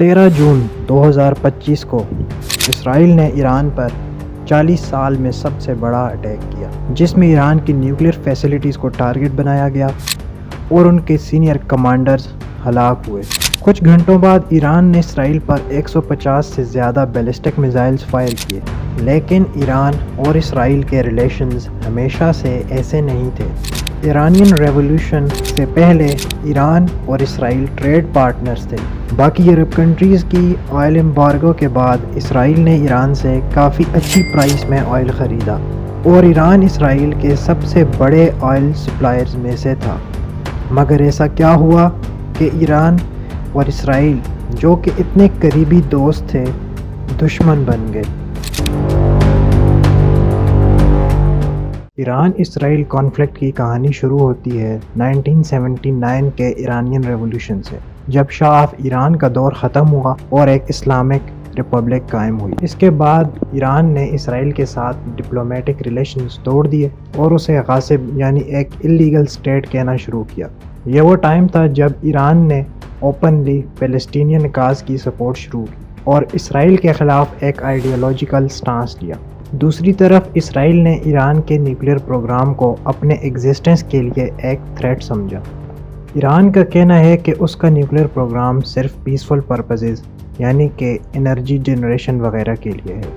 13 جون 2025 کو اسرائیل نے ایران پر 40 سال میں سب سے بڑا اٹیک کیا، جس میں ایران کی نیوکلیئر فیسلٹیز کو ٹارگٹ بنایا گیا اور ان کے سینئر کمانڈرز ہلاک ہوئے۔ کچھ گھنٹوں بعد ایران نے اسرائیل پر 150 سے زیادہ بیلسٹک میزائلز فائر کیے، لیکن ایران اور اسرائیل کے ریلیشنز ہمیشہ سے ایسے نہیں تھے۔ ایرانین ریولوشن سے پہلے ایران اور اسرائیل ٹریڈ پارٹنرز تھے۔ باقی یورپ کنٹریز کی آئل ایمبارگو کے بعد اسرائیل نے ایران سے کافی اچھی پرائس میں آئل خریدا اور ایران اسرائیل کے سب سے بڑے آئل سپلائرز میں سے تھا۔ مگر ایسا کیا ہوا کہ ایران اور اسرائیل، جو کہ اتنے قریبی دوست تھے، دشمن بن گئے۔ ایران اسرائیل کانفلکٹ کی کہانی شروع ہوتی ہے 1979 کے ایرانین ریولوشن سے، جب شاہ آف ایران کا دور ختم ہوا اور ایک اسلامک ریپبلک قائم ہوئی۔ اس کے بعد ایران نے اسرائیل کے ساتھ ڈپلومیٹک ریلیشنز توڑ دیے اور اسے غاصب یعنی ایک اللیگل اسٹیٹ کہنا شروع کیا۔ یہ وہ ٹائم تھا جب ایران نے اوپنلی فلسطینین کاز کی سپورٹ شروع کی اور اسرائیل کے خلاف ایک آئیڈیالوجیکل سٹانس لیا۔ دوسری طرف اسرائیل نے ایران کے نیوکلیئر پروگرام کو اپنے ایگزسٹنس کے لیے ایک تھریٹ سمجھا۔ ایران کا کہنا ہے کہ اس کا نیوکلیئر پروگرام صرف پیسفل پرپزز یعنی کہ انرجی جنریشن وغیرہ کے لیے ہے،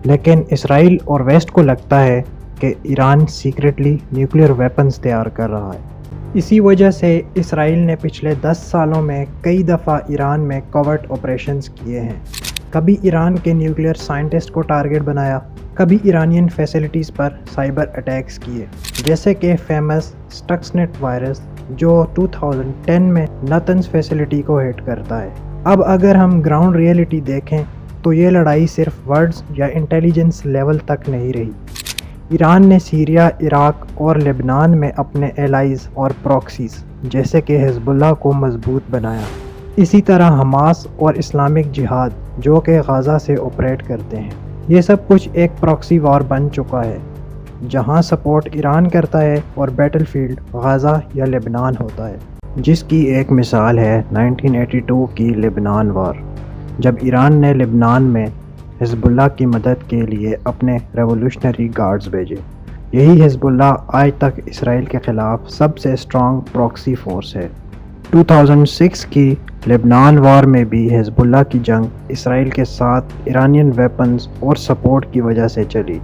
لیکن اسرائیل اور ویسٹ کو لگتا ہے کہ ایران سیکریٹلی نیوکلیئر ویپنز تیار کر رہا ہے۔ اسی وجہ سے اسرائیل نے پچھلے 10 سالوں میں کئی دفعہ ایران میں کوورٹ آپریشنز کیے ہیں۔ کبھی ایران کے نیوکلیئر سائنٹسٹ کو ٹارگٹ بنایا، کبھی ایرانین فیسلٹیز پر سائبر اٹیکس کیے، جیسے کہ فیمس اسٹکسنیٹ وائرس جو 2010 میں نتنز فیسلٹی کو ہٹ کرتا ہے۔ اب اگر ہم گراؤنڈ ریئلٹی دیکھیں تو یہ لڑائی صرف ورڈز یا انٹیلیجنس لیول تک نہیں رہی۔ ایران نے سیریا، عراق اور لبنان میں اپنے ایلائز اور پراکسیز جیسے کہ حزب اللہ کو مضبوط بنایا۔ اسی طرح حماس اور اسلامک جہاد جو کہ غزہ سے آپریٹ کرتے ہیں، یہ سب کچھ ایک پراکسی وار بن چکا ہے، جہاں سپورٹ ایران کرتا ہے اور بیٹل فیلڈ غزہ یا لبنان ہوتا ہے، جس کی ایک مثال ہے 1982 کی لبنان وار، جب ایران نے لبنان میں حزب اللہ کی مدد کے لیے اپنے ریولوشنری گارڈز بھیجے۔ یہی حزب اللہ آج تک اسرائیل کے خلاف سب سے اسٹرانگ پراکسی فورس ہے۔ 2006 کی لبنان وار میں بھی حزب اللہ کی جنگ اسرائیل کے ساتھ ایرانین ویپنز اور سپورٹ کی وجہ سے چلی۔